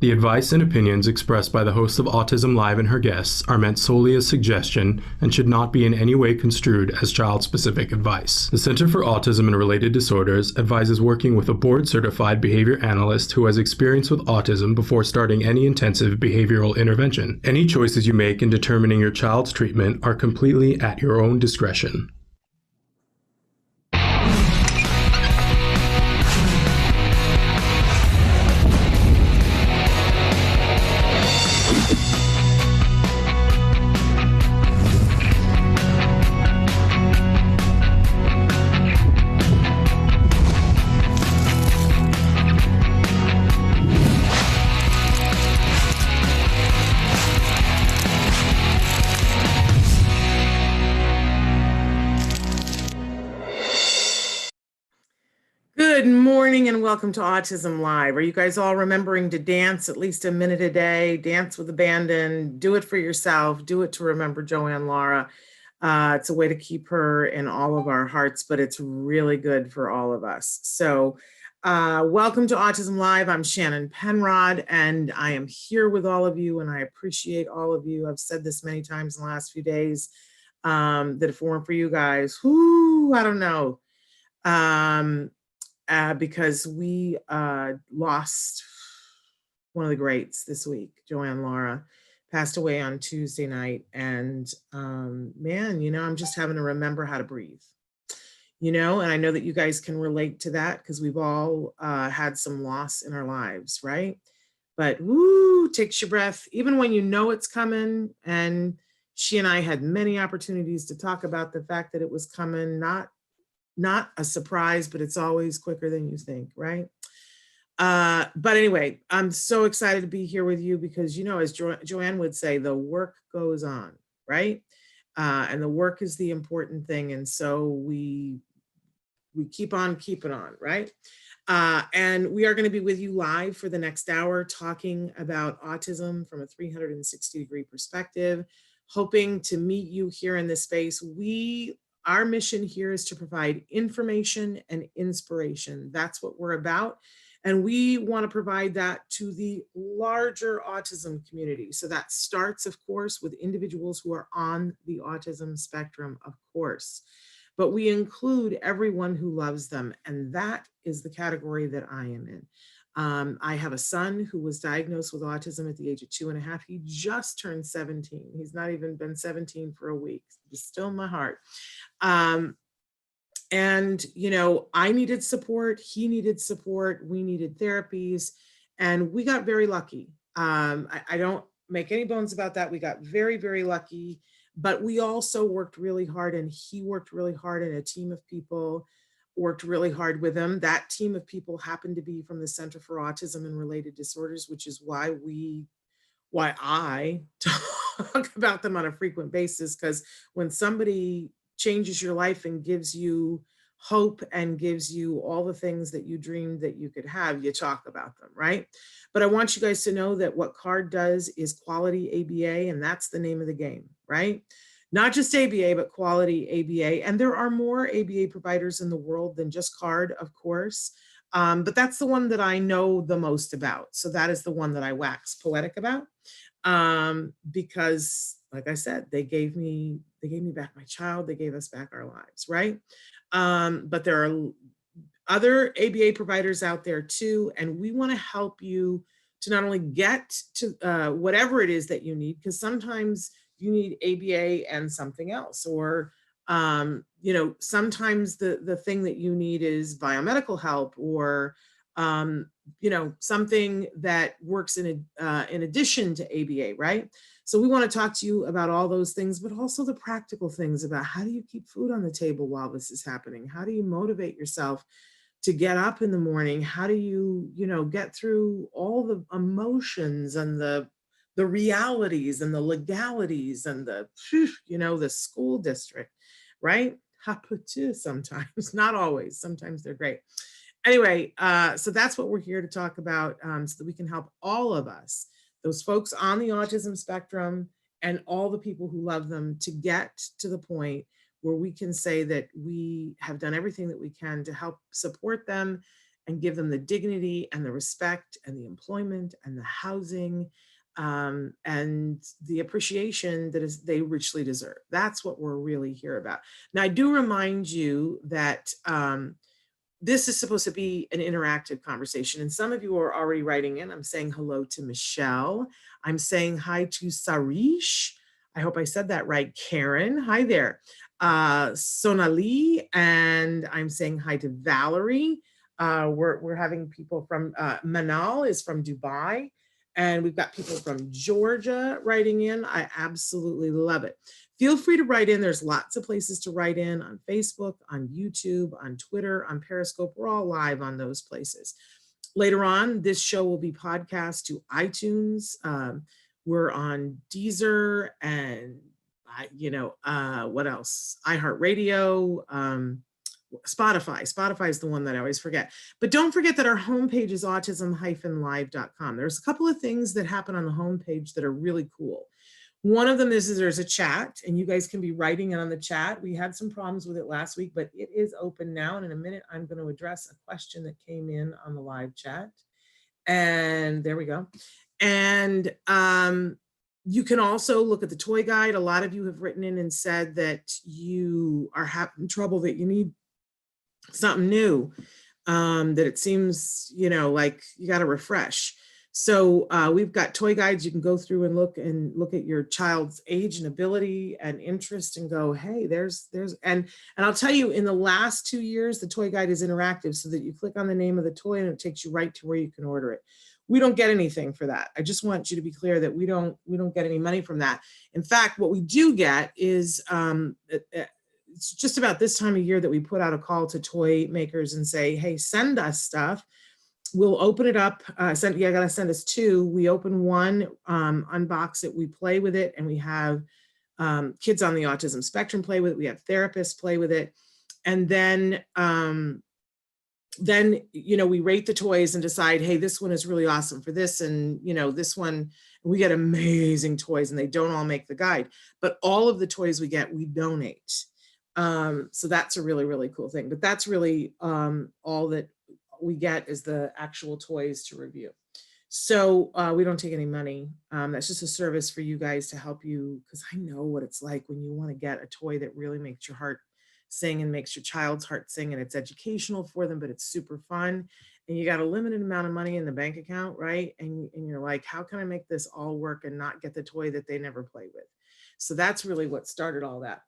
The advice and opinions expressed by the host of Autism Live and her guests are meant solely as suggestion and should not be in any way construed as child-specific advice. The Center for Autism and Related Disorders advises working with a board-certified behavior analyst who has experience with autism before starting any intensive behavioral intervention. Any choices you make in determining your child's treatment are completely at your own discretion. Good morning and welcome to Autism Live. Are you guys all remembering to dance at least a minute a day? Dance with abandon, do it for yourself, do it to remember Joanne Lara. It's a way to keep her in all of our hearts, but it's really good for all of us. So welcome to Autism Live. I'm Shannon Penrod and I am here with all of you and I appreciate all of you. I've said this many times in the last few days that if it weren't for you guys, I don't know. Because we lost one of the greats this week. Joanne Lara passed away on Tuesday night. And man, you know, I'm just having to remember how to breathe, you know, and I know that you guys can relate to that because we've all had some loss in our lives, right? But takes your breath, even when you know it's coming. And she and I had many opportunities to talk about the fact that it was coming, not a surprise, but it's always quicker than you think, right? But anyway, I'm so excited to be here with you because, you know, as Joanne would say, the work goes on, right? And the work is the important thing. And so we keep on keeping on, right? And we are going to be with you live for the next hour, talking about autism from a 360-degree perspective, hoping to meet you here in this space. Our mission here is to provide information and inspiration. That's what we're about. And we want to provide that to the larger autism community. So that starts, of course, with individuals who are on the autism spectrum, of course. But we include everyone who loves them. And that is the category that I am in. I have a son who was diagnosed with autism at the age of 2.5. He just turned 17. He's not even been 17 for a week. He's still in my heart. And, you know, I needed support. He needed support. We needed therapies. And we got very lucky. I don't make any bones about that. We got very, very lucky. But we also worked really hard, and he worked really hard, and a team of people worked really hard with him. That team of people happened to be from the Center for Autism and Related Disorders, which is why I talk about them on a frequent basis, because when somebody changes your life and gives you hope and gives you all the things that you dreamed that you could have, you talk about them, right? But I want you guys to know that what CARD does is quality ABA, and that's the name of the game, right? Not just ABA, but quality ABA. And there are more ABA providers in the world than just CARD, of course. But that's the one that I know the most about. So that is the one that I wax poetic about. Because, like I said, they gave me back my child, they gave us back our lives, right? But there are other ABA providers out there too, and we want to help you to not only get to whatever it is that you need, because sometimes you need ABA and something else, or you know, sometimes the thing that you need is biomedical help, or you know, something that works in addition to ABA, right? So we want to talk to you about all those things, but also the practical things about how do you keep food on the table while this is happening? How do you motivate yourself to get up in the morning? How do you, you know, get through all the emotions and the realities and the legalities and the, you know, the school district, right? Sometimes, not always, sometimes they're great. Anyway, so that's what we're here to talk about, so that we can help all of us, those folks on the autism spectrum and all the people who love them, to get to the point where we can say that we have done everything that we can to help support them and give them the dignity and the respect and the employment and the housing and the appreciation that they richly deserve. That's what we're really here about. Now, I do remind you that this is supposed to be an interactive conversation. And some of you are already writing in. I'm saying hello to Michelle. I'm saying hi to Sarish. I hope I said that right. Karen, hi there. Sonali, and I'm saying hi to Valerie. We're having people from, Manal is from Dubai. And we've got people from Georgia writing in. I absolutely love it. Feel free to write in. There's lots of places to write in on Facebook, on YouTube, on Twitter, on Periscope. We're all live on those places. Later on, this show will be podcast to iTunes. We're on Deezer and, what else? iHeartRadio, Spotify. Spotify is the one that I always forget. But don't forget that our homepage is autism-live.com. There's a couple of things that happen on the homepage that are really cool. One of them is there's a chat, and you guys can be writing in on the chat. We had some problems with it last week, but it is open now. And in a minute, I'm going to address a question that came in on the live chat. And there we go. And you can also look at the toy guide. A lot of you have written in and said that you are having trouble, that you need something new, that it seems, like you got to refresh. So we've got toy guides. You can go through and look at your child's age and ability and interest and go, hey, and I'll tell you, in the last 2 years, the toy guide is interactive, so that you click on the name of the toy and it takes you right to where you can order it. We don't get anything for that. I just want you to be clear that we don't get any money from that. In fact, what we do get is, it's just about this time of year that we put out a call to toy makers and say, hey, send us stuff. We'll open it up. Gotta send us 2. We open one, unbox it, we play with it, and we have kids on the autism spectrum play with it. We have therapists play with it. And then we rate the toys and decide, hey, this one is really awesome for this. And, this one, we get amazing toys, and they don't all make the guide, but all of the toys we get, we donate. So that's a really, really cool thing. But that's really all that we get is the actual toys to review. So we don't take any money. That's just a service for you guys to help you, because I know what it's like when you want to get a toy that really makes your heart sing and makes your child's heart sing, and it's educational for them, but it's super fun. And you got a limited amount of money in the bank account, right? And you're like, how can I make this all work and not get the toy that they never play with? So that's really what started all that.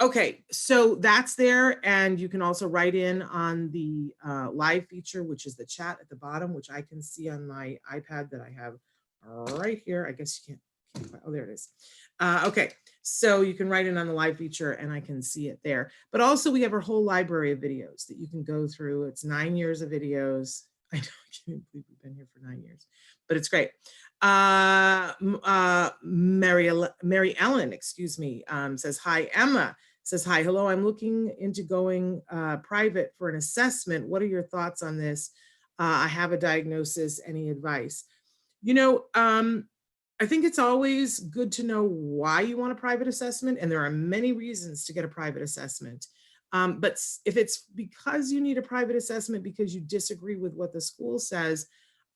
Okay, so that's there. And you can also write in on the live feature, which is the chat at the bottom, which I can see on my iPad that I have right here. I guess you can't, oh, there it is. Okay, so you can write in on the live feature and I can see it there. But also we have our whole library of videos that you can go through. It's 9 years of videos. I can't believe we've been here for 9 years, but it's great. Mary Ellen, says, hi. Emma says, hi, hello. I'm looking into going private for an assessment. What are your thoughts on this? I have a diagnosis. Any advice? I think it's always good to know why you want a private assessment. And there are many reasons to get a private assessment. But if it's because you need a private assessment because you disagree with what the school says,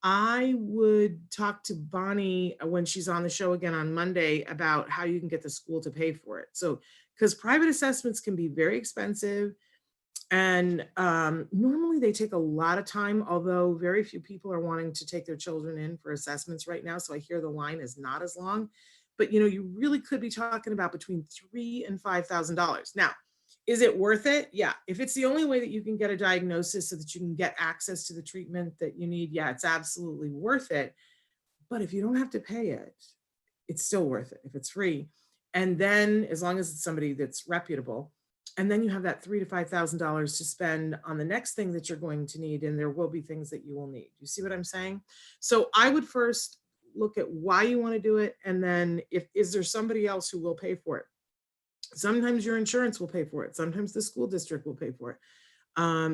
I would talk to Bonnie when she's on the show again on Monday about how you can get the school to pay for it. So, because private assessments can be very expensive, and normally they take a lot of time, although very few people are wanting to take their children in for assessments right now. So I hear the line is not as long, but you really could be talking about between $3,000 and $5,000. Now, is it worth it? Yeah. If it's the only way that you can get a diagnosis so that you can get access to the treatment that you need, yeah, it's absolutely worth it. But if you don't have to pay it, it's still worth it if it's free. And then as long as it's somebody that's reputable, and then you have that $3,000 to $5,000 to spend on the next thing that you're going to need. And there will be things that you will need. You see what I'm saying? So I would first look at why you want to do it. And then is there somebody else who will pay for it? Sometimes your insurance will pay for it. Sometimes the school district will pay for it.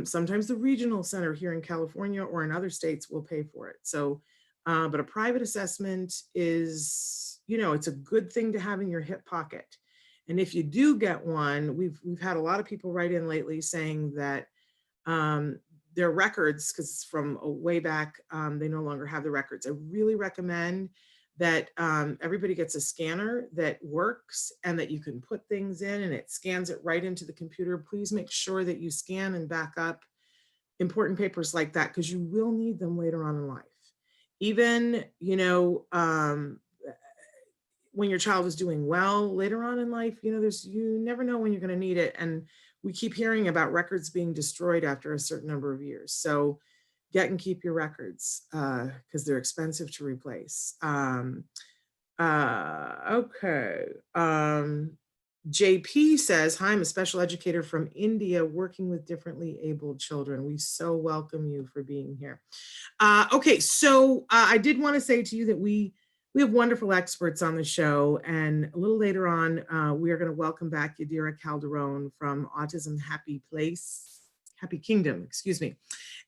Sometimes the regional center here in California or in other states will pay for it. So, but a private assessment is, it's a good thing to have in your hip pocket. And if you do get one, we've had a lot of people write in lately saying that their records, because from way back, they no longer have the records. I really recommend that everybody gets a scanner that works and that you can put things in and it scans it right into the computer. Please make sure that you scan and back up important papers like that, because you will need them later on in life. Even, when your child is doing well later on in life, you never know when you're going to need it. And we keep hearing about records being destroyed after a certain number of years. So get and keep your records because they're expensive to replace. Okay. JP says, hi, I'm a special educator from India working with differently abled children. We so welcome you for being here. Okay, so I did want to say to you that we have wonderful experts on the show, and a little later on, we are going to welcome back Yadira Caldron from Autism Happy Kingdom, excuse me.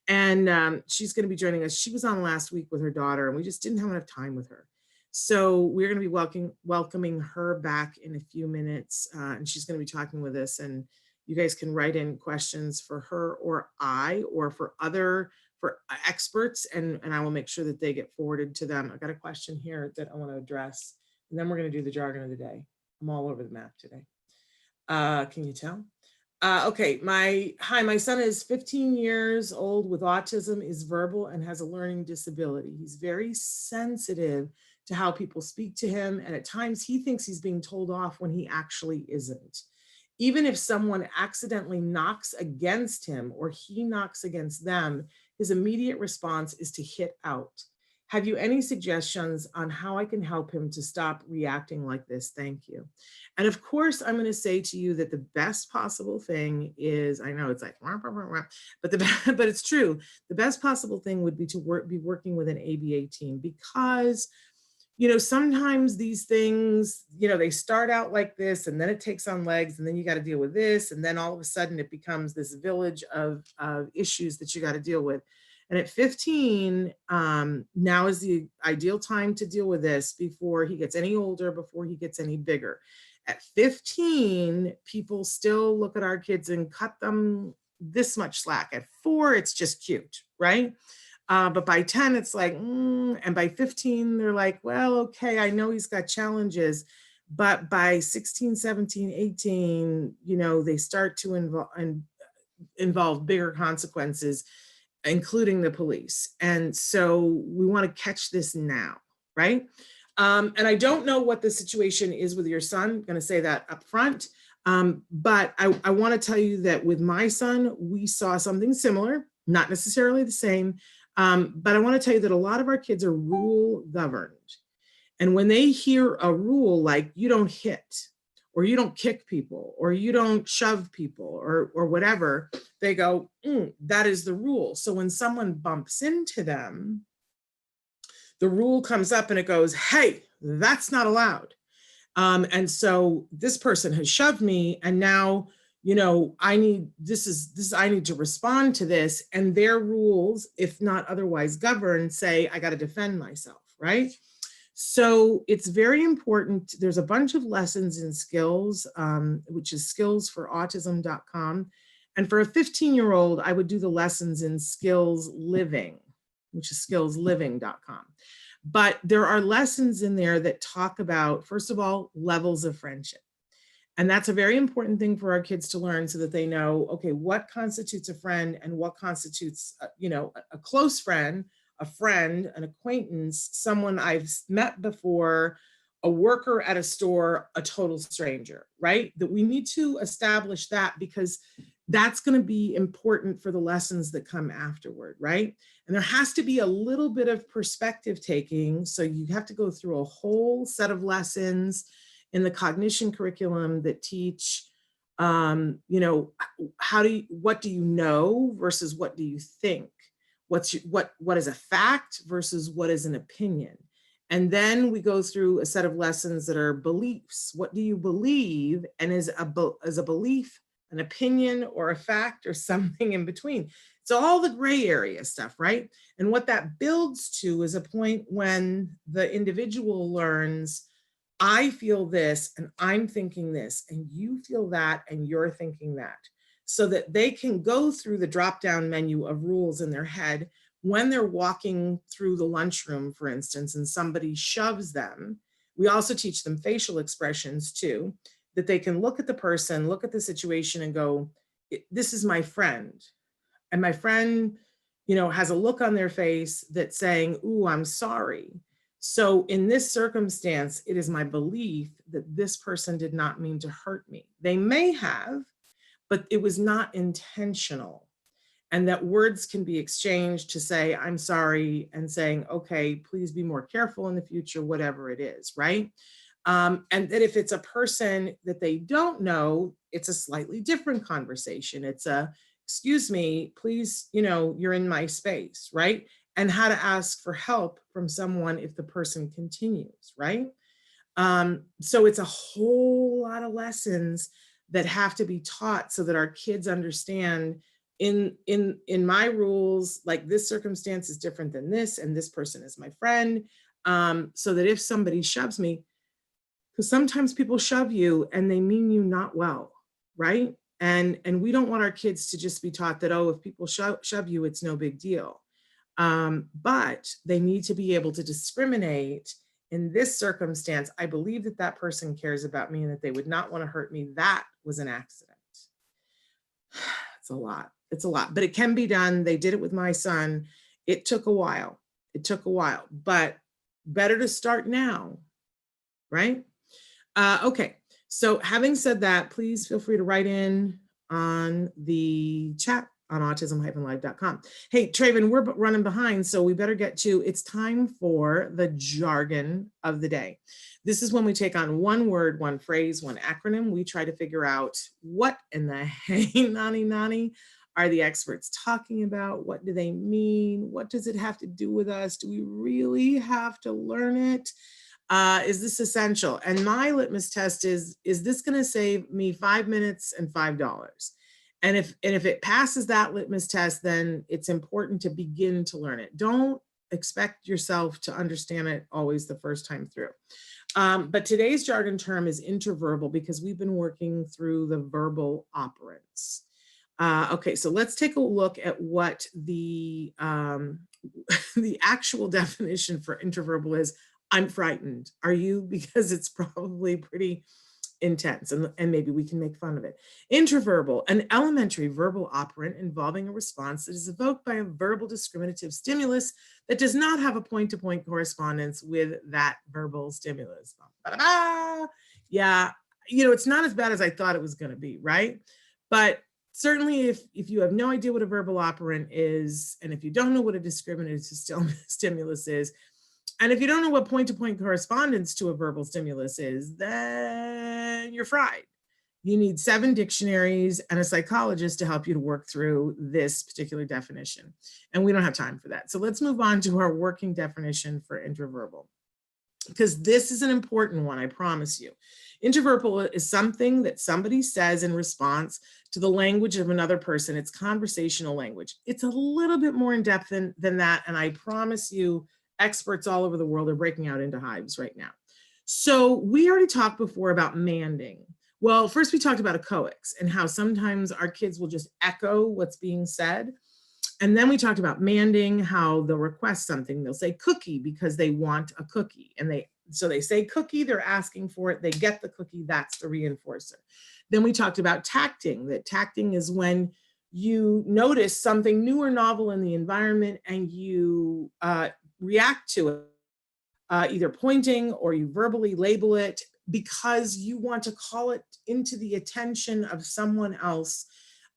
And she's going to be joining us. She was on last week with her daughter, and we just didn't have enough time with her. So we're going to be welcoming her back in a few minutes, and she's going to be talking with us. And you guys can write in questions for her or I, or for experts, and I will make sure that they get forwarded to them. I got a question here that I want to address, and then we're going to do the jargon of the day. I'm all over the map today. Can you tell? Okay, my son is 15 years old with autism, is verbal, and has a learning disability. He's very sensitive to how people speak to him, and at times he thinks he's being told off when he actually isn't. Even if someone accidentally knocks against him or he knocks against them, his immediate response is to hit out. Have you any suggestions on how I can help him to stop reacting like this? Thank you. And of course, I'm going to say to you that the best possible thing is, I know it's like, but it's true. The best possible thing would be to be working with an ABA team, because sometimes these things, they start out like this, and then it takes on legs, and then you got to deal with this. And then all of a sudden it becomes this village of issues that you got to deal with. And at 15, now is the ideal time to deal with this before he gets any older, before he gets any bigger. At 15, people still look at our kids and cut them this much slack. At 4, it's just cute, right? But by 10, it's like, and by 15, they're like, well, okay, I know he's got challenges. But by 16, 17, 18, they start to involve bigger consequences, including the police. And so we want to catch this now, right? And I don't know what the situation is with your son. I'm going to say that up front. But I want to tell you that with my son, we saw something similar, not necessarily the same. But I want to tell you that a lot of our kids are rule governed. And when they hear a rule like you don't hit, or you don't kick people, or you don't shove people, or whatever, they go, that is the rule. So when someone bumps into them, the rule comes up and it goes, hey, that's not allowed. And so this person has shoved me, and now I need to respond to this, and their rules, if not otherwise governed, say I got to defend myself, right? So it's very important. There's a bunch of lessons in skills, which is skillsforautism.com. And for a 15-year-old, I would do the lessons in skills living, which is skillsliving.com. But there are lessons in there that talk about, first of all, levels of friendship. And that's a very important thing for our kids to learn, so that they know, okay, what constitutes a friend and what constitutes, a close friend, a friend, an acquaintance, someone I've met before, a worker at a store, a total stranger, right? That we need to establish that, because that's going to be important for the lessons that come afterward, right? And there has to be a little bit of perspective taking. So you have to go through a whole set of lessons in the cognition curriculum that teach, what do you know versus what do you think? What is a fact versus what is an opinion? And then we go through a set of lessons that are beliefs. What do you believe? And is a belief an opinion or a fact or something in between? It's all the gray area stuff, right? And what that builds to is a point when the individual learns, I feel this and I'm thinking this, and you feel that and you're thinking that. so that they can go through the drop-down menu of rules in their head when they're walking through the lunchroom, for instance, and somebody shoves them. We also teach them facial expressions too, that they can look at the person, look at the situation and go, this is my friend. And my friend, has a look on their face that's saying, ooh, I'm sorry. So in this circumstance, it is my belief that this person did not mean to hurt me. They may have, but it was not intentional. And that words can be exchanged to say, I'm sorry, and saying, okay, please be more careful in the future, whatever it is, right? And that if it's a person that they don't know, it's a slightly different conversation. It's a, excuse me, please, you're in my space, right? And how to ask for help from someone if the person continues, right? So it's a whole lot of lessons that have to be taught so that our kids understand in my rules, like this circumstance is different than this, and this person is my friend. So that if somebody shoves me, because sometimes people shove you and they mean you not well, right? And we don't want our kids to just be taught that, oh, if people shove you, it's no big deal. But they need to be able to discriminate. In this circumstance, I believe that that person cares about me and that they would not want to hurt me. That was an accident. It's a lot. It's a lot, but it can be done. They did it with my son. It took a while. But better to start now, right? Okay. So having said that, please feel free to write in on the chat on autism-live.com. Hey, Traven, we're running behind, so we better get to, it's time for the jargon of the day. This is when we take on one word, one phrase, one acronym. We try to figure out what in the hey nani are the experts talking about? What do they mean? What does it have to do with us? Do we really have to learn it? Is this essential? And my litmus test is this going to save me 5 minutes and $5? And if it passes that litmus test, then it's important to begin to learn it. Don't expect yourself to understand it always the first time through. But today's jargon term is intraverbal because we've been working through the verbal operants. Okay, so let's take a look at what the actual definition for intraverbal is. I'm frightened. Are you? Because it's probably pretty intense and maybe we can make fun of it. Intraverbal, an elementary verbal operant involving a response that is evoked by a verbal discriminative stimulus that does not have a point-to-point correspondence with that verbal stimulus. Yeah, it's not as bad as I thought it was going to be, right? But certainly if you have no idea what a verbal operant is, and if you don't know what a discriminative stimulus is, and if you don't know what point-to-point correspondence to a verbal stimulus is, then you're fried. You need 7 dictionaries and a psychologist to help you to work through this particular definition. And we don't have time for that. So let's move on to our working definition for intraverbal, because this is an important one, I promise you. Intraverbal is something that somebody says in response to the language of another person. It's conversational language. It's a little bit more in depth than that. And I promise you, experts all over the world are breaking out into hives right now. So we already talked before about manding. Well, first we talked about echoics and how sometimes our kids will just echo what's being said. And then we talked about manding, how they'll request something. They'll say cookie because they want a cookie. And so they say cookie, they're asking for it. They get the cookie, that's the reinforcer. Then we talked about tacting, that tacting is when you notice something new or novel in the environment and you react to it, either pointing or you verbally label it because you want to call it into the attention of someone else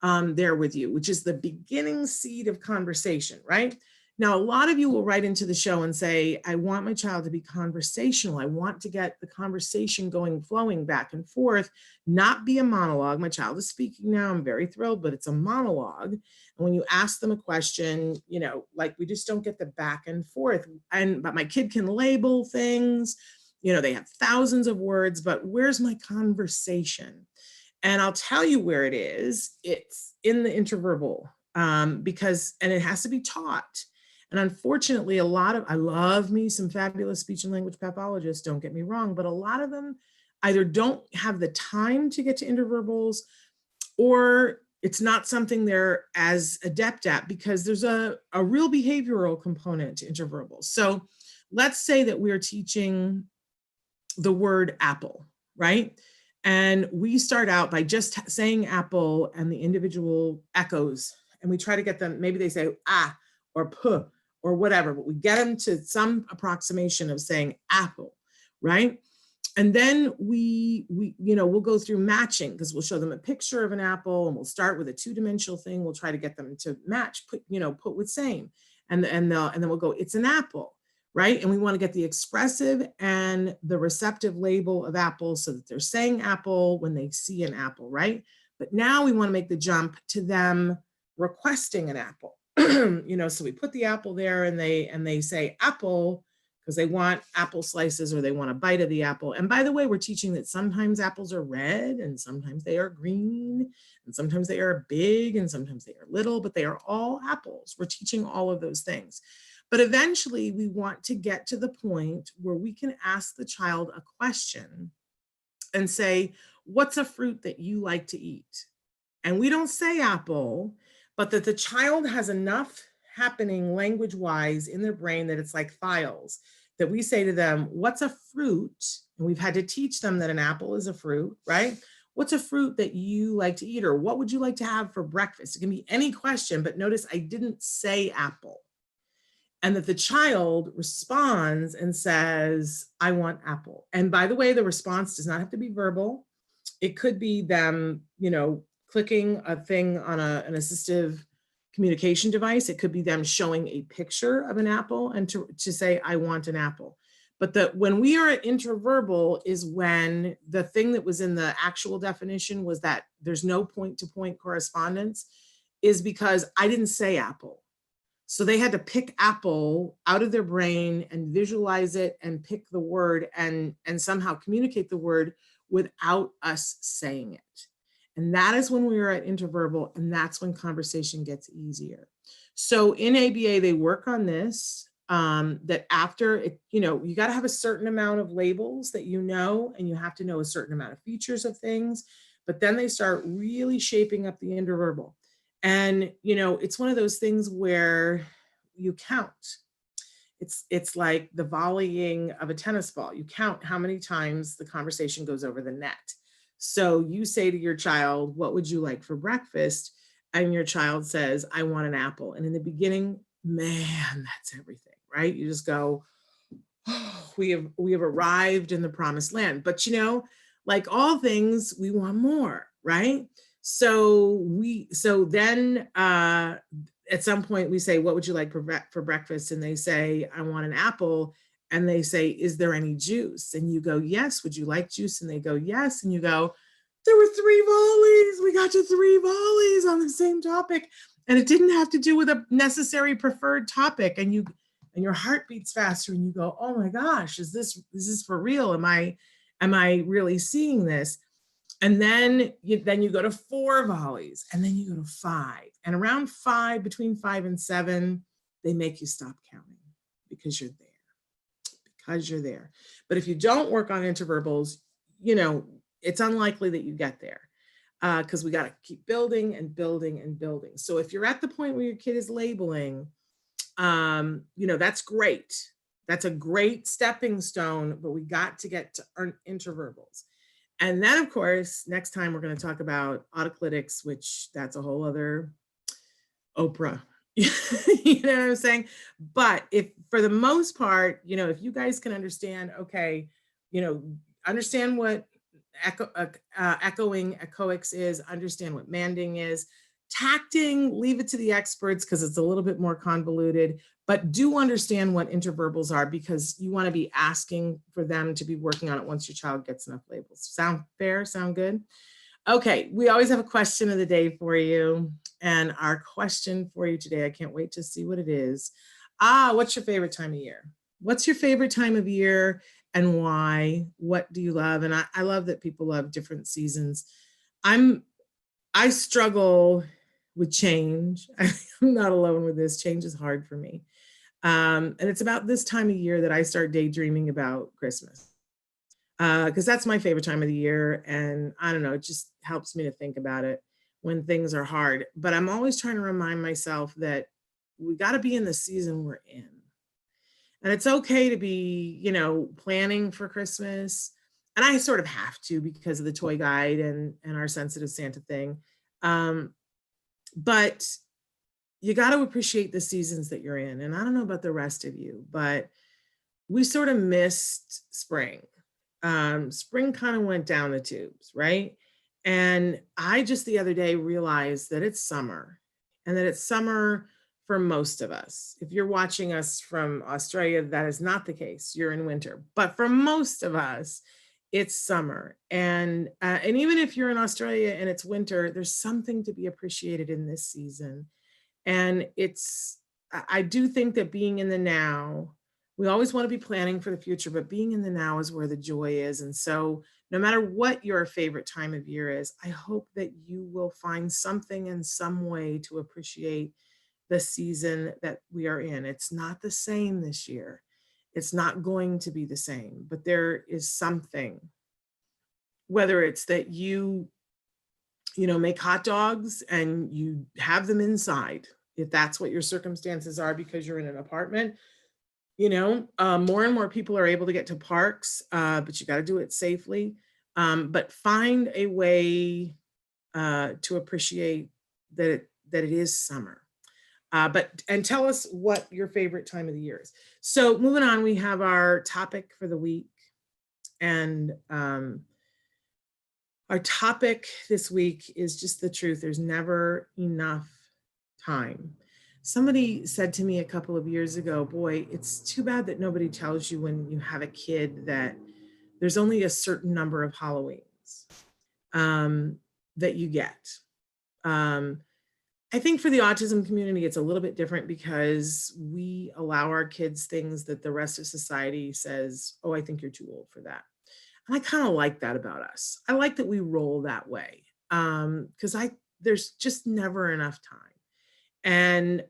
there with you, which is the beginning seed of conversation, right? Now, a lot of you will write into the show and say, I want my child to be conversational. I want to get the conversation going, flowing back and forth, not be a monologue. My child is speaking now. I'm very thrilled, but it's a monologue. And when you ask them a question, like we just don't get the back and forth. But my kid can label things, they have thousands of words, but where's my conversation? And I'll tell you where it is. It's in the intraverbal because it has to be taught. And unfortunately, I love me some fabulous speech and language pathologists, don't get me wrong, but a lot of them either don't have the time to get to intraverbals or it's not something they're as adept at because there's a real behavioral component to interverbal. So let's say that we're teaching the word apple, right? And we start out by just saying apple and the individual echoes, and we try to get them, maybe they say ah or puh or whatever, but we get them to some approximation of saying apple, right? And then we'll go through matching because we'll show them a picture of an apple and we'll start with a two-dimensional thing. We'll try to get them to match, put with same, and then we'll go, it's an apple, right? And we want to get the expressive and the receptive label of apple so that they're saying apple when they see an apple, right? But now we want to make the jump to them requesting an apple. So we put the apple there and they say apple because they want apple slices or they want a bite of the apple. And by the way, we're teaching that sometimes apples are red and sometimes they are green and sometimes they are big and sometimes they are little, but they are all apples. We're teaching all of those things. But eventually we want to get to the point where we can ask the child a question and say, what's a fruit that you like to eat? And we don't say apple, but that the child has enough happening language-wise in their brain that it's like files, that we say to them, what's a fruit? And we've had to teach them that an apple is a fruit, right? What's a fruit that you like to eat? Or what would you like to have for breakfast? It can be any question, but notice I didn't say apple. And that the child responds and says, I want apple. And by the way, the response does not have to be verbal. It could be them, clicking a thing on an assistive communication device. It could be them showing a picture of an apple and to say, I want an apple. But when we are at interverbal is when the thing that was in the actual definition was that there's no point-to-point correspondence, is because I didn't say apple. So they had to pick apple out of their brain and visualize it and pick the word and somehow communicate the word without us saying it. And that is when we are at interverbal, and that's when conversation gets easier. So in ABA, they work on this, that after it, you got to have a certain amount of labels that and you have to know a certain amount of features of things, but then they start really shaping up the interverbal. And, it's one of those things where you count. It's like the volleying of a tennis ball. You count how many times the conversation goes over the net. So you say to your child, what would you like for breakfast? And your child says, I want an apple. And in the beginning, man, that's everything, right? You just go, oh, we have arrived in the promised land. But like all things, we want more, right? So then at some point we say, what would you like for breakfast? And they say, I want an apple. And they say, is there any juice? And you go, yes. Would you like juice? And they go, yes. And you go, there were 3 volleys. We got to 3 volleys on the same topic. And it didn't have to do with a necessary preferred topic. And your heart beats faster and you go, oh my gosh, is this for real? Am I really seeing this? And then you go to 4 volleys and then you go to 5. And around 5, between 5 and 7, they make you stop counting because you're there. But if you don't work on interverbals, it's unlikely that you get there because we got to keep building and building and building. So if you're at the point where your kid is labeling, that's great. That's a great stepping stone, but we got to get to interverbals. And then, of course, next time we're going to talk about autoclitics, which that's a whole other Oprah. You know what I'm saying? But if for the most part, if you guys can understand, okay, understand what echoing, echoics is, understand what manding is, tacting, leave it to the experts because it's a little bit more convoluted, but do understand what interverbals are because you want to be asking for them to be working on it once your child gets enough labels. Sound fair? Sound good? Okay, we always have a question of the day for you. And our question for you today, I can't wait to see what it is. What's your favorite time of year? What's your favorite time of year and why? What do you love? And I love that people love different seasons. I struggle with change. I'm not alone with this. Change is hard for me. And it's about this time of year that I start daydreaming about Christmas. Because that's my favorite time of the year. And I don't know, it just helps me to think about it. when things are hard. But I'm always trying to remind myself that we got to be in the season we're in. And it's okay to be, planning for Christmas. And I sort of have to because of the toy guide and our sensitive Santa thing. Um, but you got to appreciate the seasons that you're in. And I don't know about the rest of you, but we sort of missed spring. Spring kind of went down the tubes, right? And I just the other day realized that it's summer and that it's summer for most of us. If you're watching us from Australia, that is not the case. You're in winter. But for most of us, it's summer. And even if you're in Australia and it's winter, there's something to be appreciated in this season. And I do think that being in the now, we always want to be planning for the future, but being in the now is where the joy is. And so, no matter what your favorite time of year is, I hope that you will find something in some way to appreciate the season that we are in. It's not the same this year. It's not going to be the same, but there is something, whether it's that you make hot dogs and you have them inside, if that's what your circumstances are because you're in an apartment. More and more people are able to get to parks, but you got to do it safely. But find a way to appreciate that it is summer. And tell us what your favorite time of the year is. So moving on, we have our topic for the week. And our topic this week is just the truth. There's never enough time. Somebody said to me a couple of years ago, boy, it's too bad that nobody tells you when you have a kid that there's only a certain number of Halloweens that you get. I think for the autism community, it's a little bit different because we allow our kids things that the rest of society says, oh, I think you're too old for that. And I kind of like that about us. I like that we roll that way because there's just never enough time. And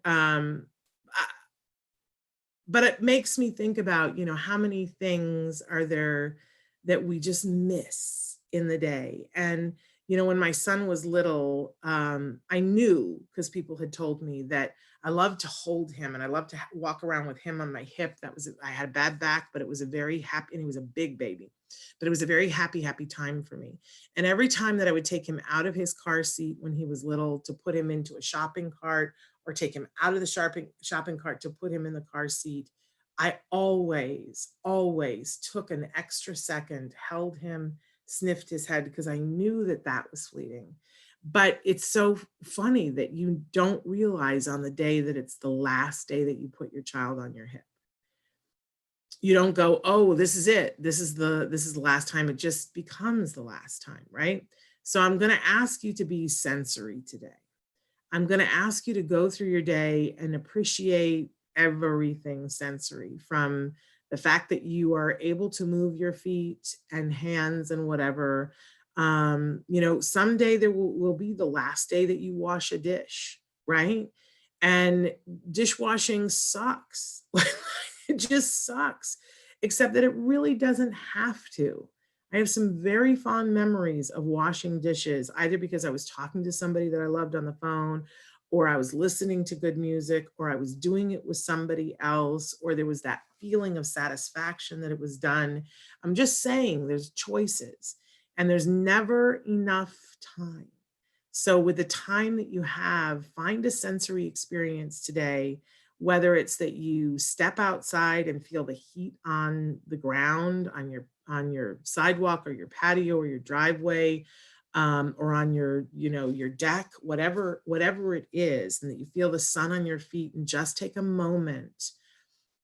but it makes me think about, how many things are there that we just miss in the day. And when my son was little, I knew because people had told me that I loved to hold him and I loved to walk around with him on my hip. I had a bad back, but it was a very happy, and he was a big baby, but it was a very happy, happy time for me. And every time that I would take him out of his car seat when he was little to put him into a shopping cart or take him out of the shopping cart to put him in the car seat, I always, always took an extra second, held him, sniffed his head because I knew that was fleeting. But it's so funny that you don't realize on the day that it's the last day that you put your child on your hip. You don't go, oh, this is it. This is the last time. It just becomes the last time, right? So I'm going to ask you to be sensory today. I'm going to ask you to go through your day and appreciate everything sensory, from the fact that you are able to move your feet and hands and whatever. Someday there will be the last day that you wash a dish, right? And dishwashing sucks. It just sucks, except that it really doesn't have to. I have some very fond memories of washing dishes, either because I was talking to somebody that I loved on the phone, or I was listening to good music, or I was doing it with somebody else, or there was that feeling of satisfaction that it was done. I'm just saying there's choices and there's never enough time. So with the time that you have, find a sensory experience today, whether it's that you step outside and feel the heat on the ground, on your sidewalk or your patio or your driveway, or on your deck, whatever it is, and that you feel the sun on your feet, and just take a moment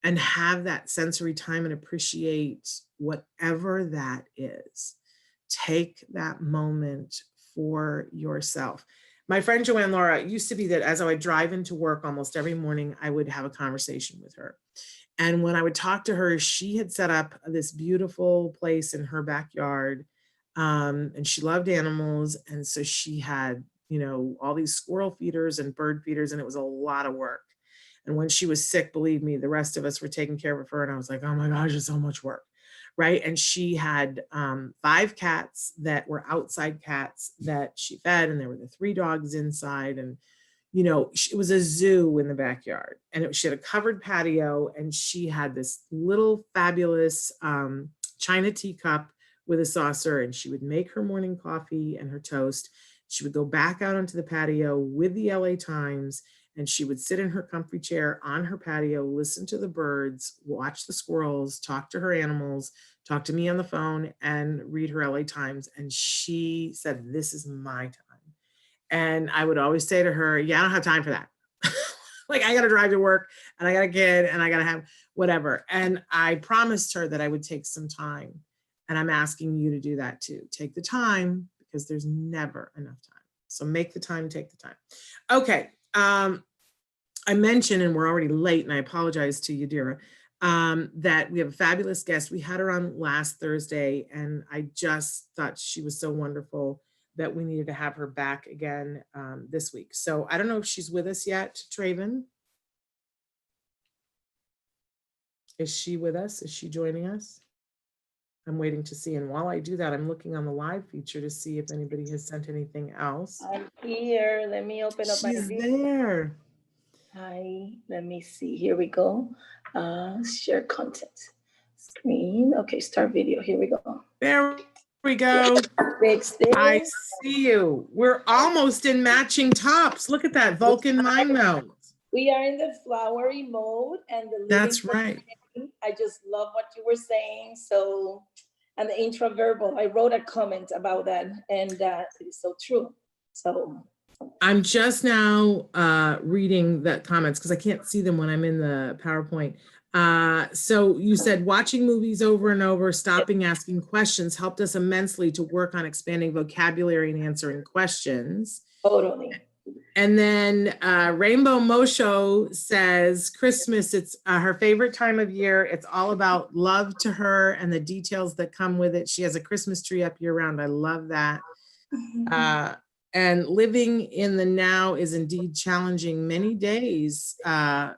and have that sensory time and appreciate whatever that is. Take that moment for yourself. My friend Joanne Laura used to be that as I would drive into work almost every morning, I would have a conversation with her. And when I would talk to her, she had set up this beautiful place in her backyard. And she loved animals. And so she had, all these squirrel feeders and bird feeders, and it was a lot of work. And when she was sick, believe me, the rest of us were taking care of her. And I was like, oh my gosh, it's so much work. right? And she had 5 cats that were outside cats that she fed, and there were the 3 dogs inside. And, you know, it was a zoo in the backyard, and she had a covered patio, and she had this little fabulous China teacup with a saucer, and she would make her morning coffee and her toast. She would go back out onto the patio with the LA Times, and she would sit in her comfy chair on her patio, listen to the birds, watch the squirrels, talk to her animals, talk to me on the phone, and read her LA Times. And she said, "This is my time." And I would always say to her, "Yeah, I don't have time for that." Like, I got to drive to work, and I got a kid, and I got to have whatever. And I promised her that I would take some time. And I'm asking you to do that too. Take the time, because there's never enough time. So make the time, take the time. Okay. I mentioned, and we're already late, and I apologize to Yadira, that we have a fabulous guest. We had her on last Thursday, and I just thought she was so wonderful that we needed to have her back again this week. So I don't know if she's with us yet, Traven. Is she with us? Is she joining us? I'm waiting to see. And while I do that, I'm looking on the live feature to see if anybody has sent anything else. I'm here. Let me open up my She's video. there. Hi, let me see. Here we go. Share content. Screen. Okay, start video. Here we go. There we go. Fix this. I see you. We're almost in matching tops. Look at that Vulcan mind melt. We are in the flowery mode and the living. That's right. I just love what you were saying. So, and the intraverbal, I wrote a comment about that, and it is so true. So I'm just now reading the comments because I can't see them when I'm in the PowerPoint. So you said watching movies over and over, stopping asking questions helped us immensely to work on expanding vocabulary and answering questions. Totally. And then Rainbow Mosho says Christmas, it's her favorite time of year. It's all about love to her and the details that come with it. She has a Christmas tree up year round. I love that. And living in the now is indeed challenging many days. And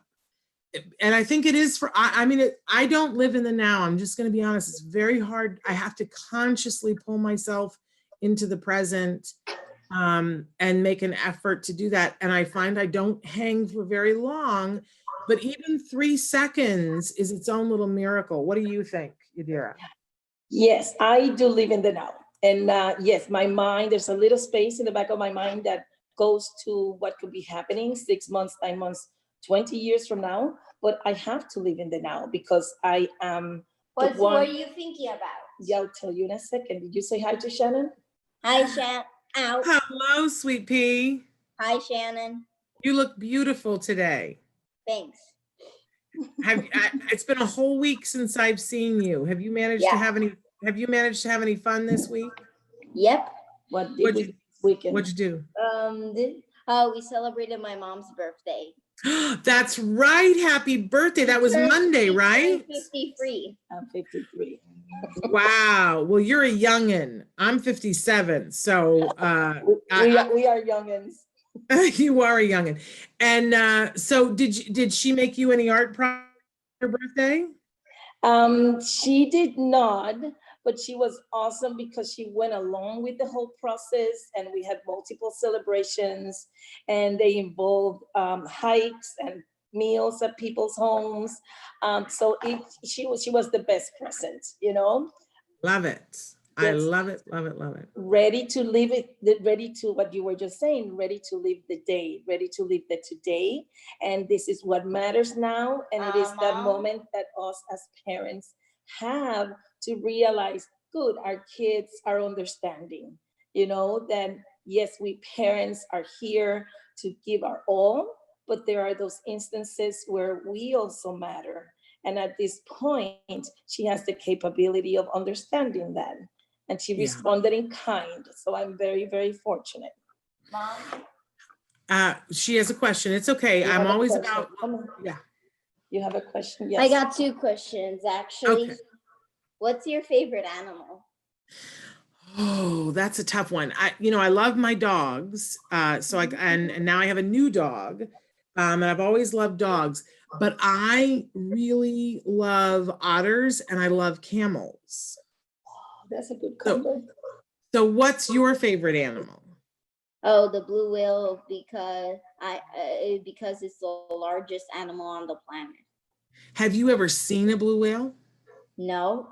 I think it is for, I mean, I don't live in the now. I'm just going to be honest. It's very hard. I have to consciously pull myself into the present and make an effort to do that. And I find I don't hang for very long, but even 3 seconds is its own little miracle. What do you think, Yadira? Yes, I do live in the now. And yes, my mind, there's a little space in the back of my mind that goes to what could be happening 6 months, 9 months, 20 years from now. But I have to live in the now because I am. What are you thinking about? Yeah, I'll tell you in a second. Did you say hi to Shannon? Hi, Shannon. Ow. Hello, sweet pea. Hi, Shannon. You look beautiful today. Thanks. It's been a whole week since I've seen you. Have you managed to have any? Have you managed to have any fun this week? Yep. What did we weekend? What'd you do? We celebrated my mom's birthday. That's right. Happy birthday. That was Monday, right? 53. I'm 53. Wow. Well, you're a youngin'. I'm 57. So we are youngins. You are a youngin'. And so did she make you any art for your birthday? She did not, but she was awesome because she went along with the whole process, and we had multiple celebrations, and they involved hikes and meals at people's homes. So she was the best present, you know. Love it. I love it, love it, love it. Ready to live it, ready to what you were just saying, ready to live the day, ready to live the today. And this is what matters now. And it is that moment that us as parents have to realize, good, our kids are understanding, you know, that yes, we parents are here to give our all, but there are those instances where we also matter. And at this point, she has the capability of understanding that. And she responded in kind. So I'm very, very fortunate. Mom? She has a question. It's okay. I'm always about, yeah. You have a question? Yes. I got 2 questions, actually. Okay. What's your favorite animal? Oh, that's a tough one. I love my dogs. And now I have a new dog. And I've always loved dogs, but I really love otters and I love camels. That's a good combo. So what's your favorite animal? Oh, the blue whale, because it's the largest animal on the planet. Have you ever seen a blue whale? No,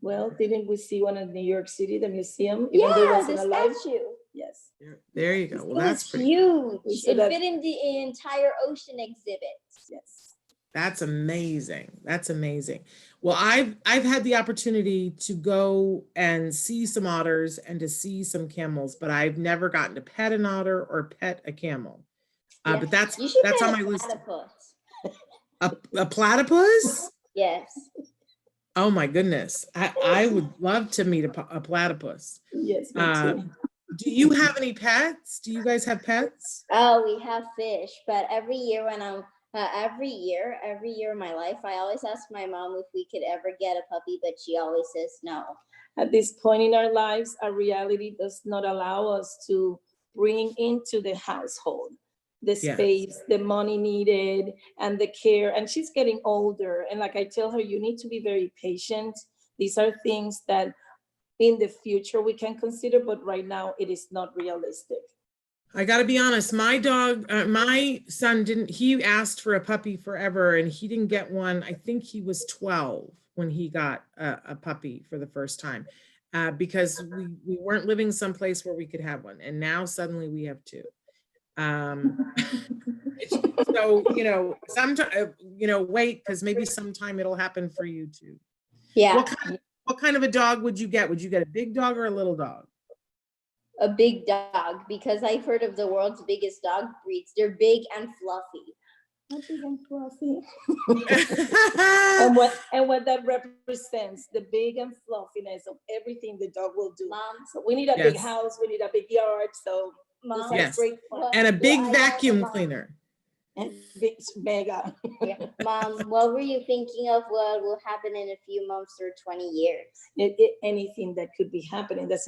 Well, didn't we see one in New York City, the museum? Even though it yeah, wasn't the alive? statue. Yes. There you go. Well, It that's was pretty. huge. So It that- fit in the entire ocean exhibit. Yes. That's amazing. That's amazing. Well, I've had the opportunity to go and see some otters and to see some camels, but I've never gotten to pet an otter or pet a camel. Yeah. But that's You should on pet my a list. platypus. A platypus? Yes. Oh my goodness. I would love to meet a platypus. Yes, me too. Do you have any pets? Do you guys have pets? Oh, we have fish, but every year when I'm every year in my life, I always ask my mom if we could ever get a puppy, but she always says no. At this point in our lives, our reality does not allow us to bring into the household the Yes. space, the money needed, and the care. And she's getting older. And like I tell her, you need to be very patient. These are things that in the future we can consider, but right now it is not realistic. I got to be honest, my son he asked for a puppy forever and he didn't get one. I think he was 12 when he got a puppy for the first time because we weren't living someplace where we could have one. And now suddenly we have two. So, sometime, wait, because maybe sometime it'll happen for you too. Yeah, What kind of a dog would you get? Would you get a big dog or a little dog? a big dog, because I've heard of the world's biggest dog breeds. They're big and fluffy. Not big and fluffy. and what that represents, the big and fluffiness of everything the dog will do. Mom, So we need a big house, we need a big yard. So Mom, Yes. great fun. And a big Well, vacuum Mom. cleaner. And big mega. Yeah. Mom, what were you thinking of what will happen in a few months or 20 years? Anything that could be happening. This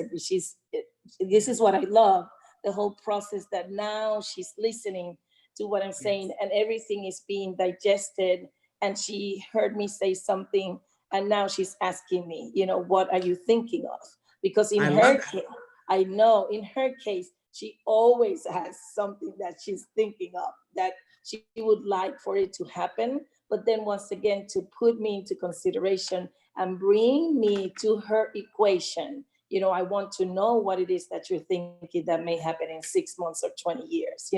is what I love, the whole process that now she's listening to what I'm saying and everything is being digested. And she heard me say something and now she's asking me, what are you thinking of? Because in her case, I know in her case, she always has something that she's thinking of that she would like for it to happen. But then once again, to put me into consideration and bring me to her equation. I want to know what it is that you're thinking that may happen in 6 months or 20 years,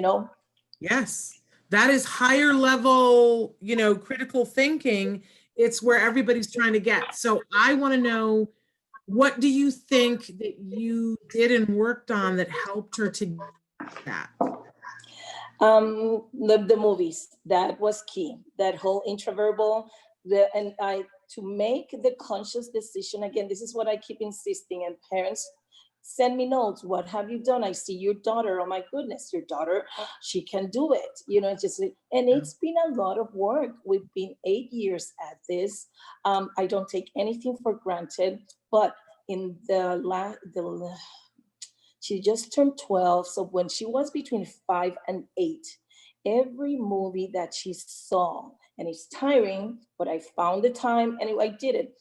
Yes, that is higher level, critical thinking. It's where everybody's trying to get. So I want to know, what do you think that you did and worked on that helped her to get that? The movies, that was key. That whole intraverbal, to make the conscious decision. Again, this is what I keep insisting, and parents send me notes. What have you done? I see your daughter. Oh my goodness, your daughter, she can do it. It's been a lot of work. We've been 8 years at this. I don't take anything for granted, but in she just turned 12. So when she was between 5 and 8, every movie that she saw, and it's tiring, but I found the time and I did it.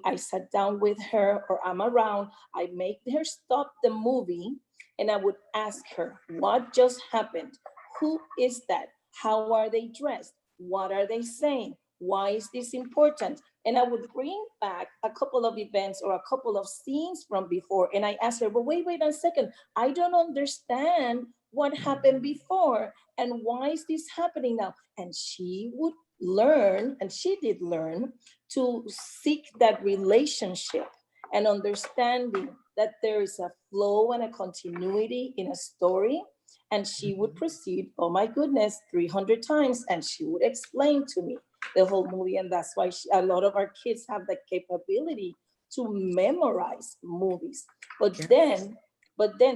I sat down with her, or I'm around, I make her stop the movie and I would ask her, what just happened? Who is that? How are they dressed? What are they saying? Why is this important? And I would bring back a couple of events or a couple of scenes from before. And I asked her, but wait a second. I don't understand what happened before. And why is this happening now? And she would learn, and she did learn, to seek that relationship and understanding that there is a flow and a continuity in a story. And she would proceed, oh my goodness, 300 times. And she would explain to me the whole movie. And that's why a lot of our kids have the capability to memorize movies. But then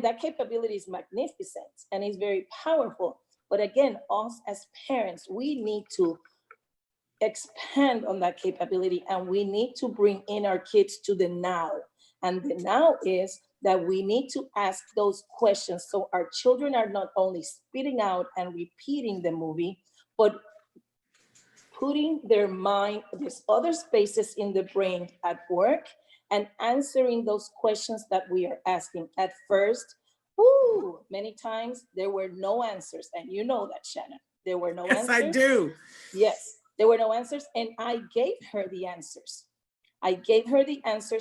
that capability is magnificent and is very powerful. But again, us as parents, we need to expand on that capability, and we need to bring in our kids to the now. And the now is that we need to ask those questions so our children are not only spitting out and repeating the movie, but putting their mind, these other spaces in the brain at work and answering those questions that we are asking. At first, many times there were no answers. And you know that, Shannon. There were no answers. Yes, I do. Yes, there were no answers. And I gave her the answers.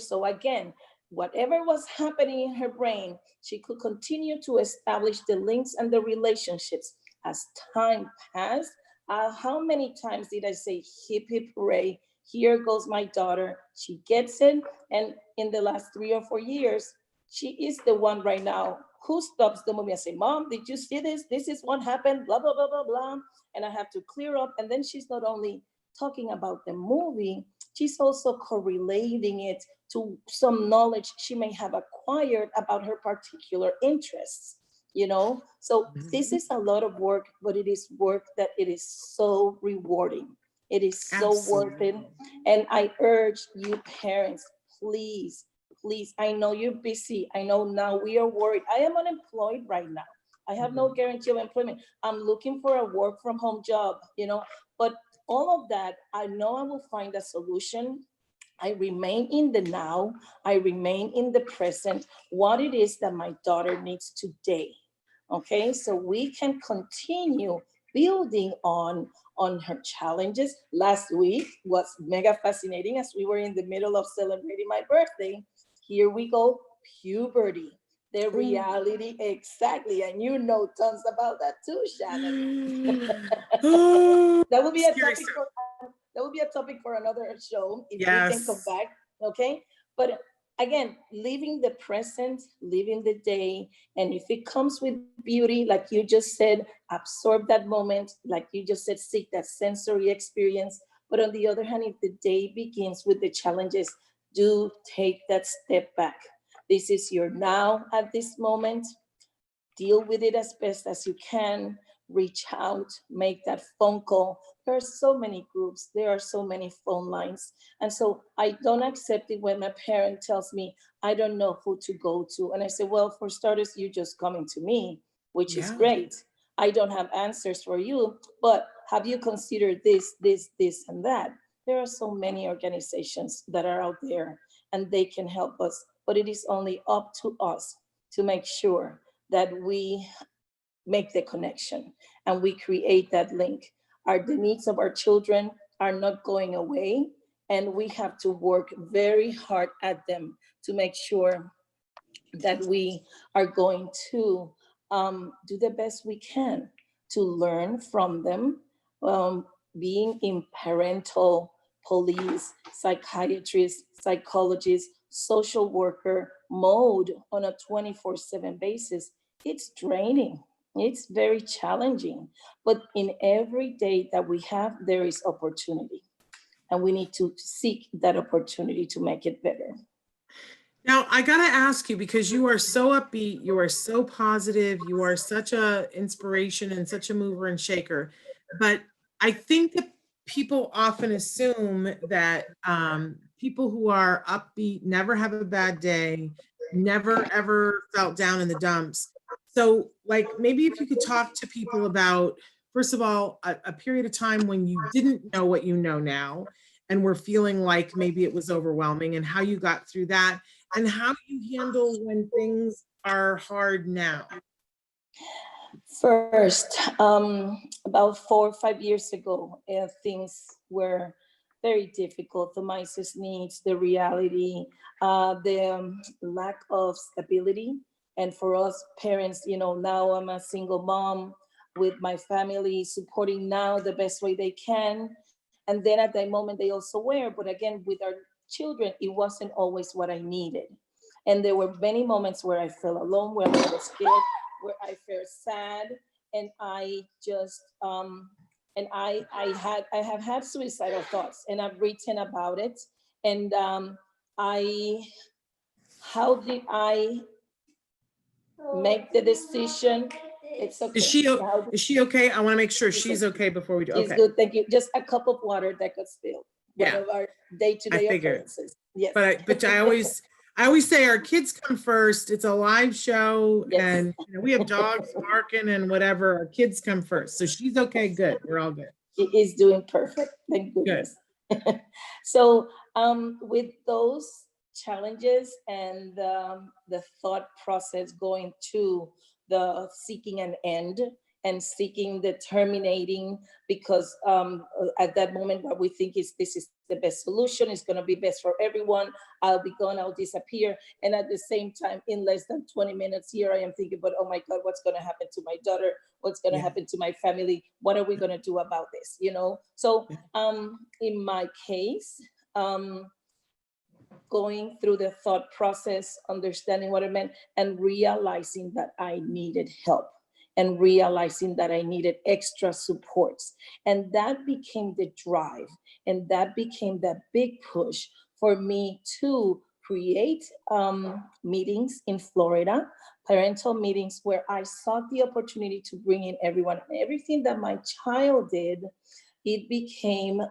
So again, whatever was happening in her brain, she could continue to establish the links and the relationships. As time passed, how many times did I say, hip, hip, hooray, here goes my daughter. She gets it. And in the last 3 or 4 years, she is the one right now who stops the movie and say, Mom, did you see this? This is what happened, blah, blah, blah, blah, blah. And I have to clear up. And then she's not only talking about the movie, she's also correlating it to some knowledge she may have acquired about her particular interests, you know? So this is a lot of work, but it is work that it is so rewarding. It is so worth it. And I urge you parents, please, I know you're busy. I know now we are worried. I am unemployed right now. I have no guarantee of employment. I'm looking for a work from home job, you know, but all of that, I know I will find a solution. I remain in the now. I remain in the present, what it is that my daughter needs today. Okay, so we can continue building on her challenges. Last week was mega fascinating as we were in the middle of celebrating my birthday. Here we go, puberty, the reality, exactly. And you know tons about that too, Shannon. That will be a topic for another show if we can come back, okay? But again, living the present, living the day, and if it comes with beauty, like you just said, absorb that moment, like you just said, seek that sensory experience. But on the other hand, if the day begins with the challenges, do take that step back. This is your now at this moment. Deal with it as best as you can. Reach out, make that phone call. There are so many groups, there are so many phone lines. And so I don't accept it when my parent tells me, I don't know who to go to. And I say, well, for starters, you're just coming to me, which is great. I don't have answers for you, but have you considered this, and that? There are so many organizations that are out there and they can help us, but it is only up to us to make sure that we make the connection and we create that link. The needs of our children are not going away, and we have to work very hard at them to make sure that we are going to do the best we can to learn from them, being in parental police, psychiatrist, psychologist, social worker mode on a 24/7 basis. It's draining. It's very challenging, but in every day that we have, there is opportunity, and we need to seek that opportunity to make it better. Now, I got to ask you, because you are so upbeat, you are so positive, you are such an inspiration and such a mover and shaker, but I think that people often assume that people who are upbeat never have a bad day, never ever felt down in the dumps. So, like, maybe if you could talk to people about, first of all, a period of time when you didn't know what you know now and were feeling like maybe it was overwhelming, and how you got through that, and how you handle when things are hard now. First, about 4 or 5 years ago, things were very difficult. The Mises needs, the reality, the lack of stability. And for us parents, you know, now I'm a single mom with my family supporting now the best way they can. And then at that moment they also were, but again, with our children, it wasn't always what I needed. And there were many moments where I felt alone, where I was scared, where I felt sad. And I just, and I have had suicidal thoughts, and I've written about it. And how did I make the decision? It's okay. Is she okay? I want to make sure she's okay before we do. She's good, thank you. Just a cup of water that got spilled. One of our day-to-day occurrences. Yes. But I I always say our kids come first. It's a live show, Yes. and we have dogs barking and whatever. Our kids come first. So she's okay. Good. We're all good. She is doing perfect. Thank goodness. So with those challenges and the thought process going to the seeking an end and seeking the terminating, because at that moment what we think is this is the best solution, it's going to be best for everyone, I'll be gone, I'll disappear. And at the same time, in less than 20 minutes here, I am thinking, but oh my God, what's going to happen to my daughter? What's going to happen to my family? What are we going to do about this? You know? So in my case, going through the thought process, understanding what it meant, and realizing that I needed help, and realizing that I needed extra supports. And that became the drive, and that became the big push for me to create meetings in Florida, parental meetings, where I sought the opportunity to bring in everyone. Everything that my child did, it became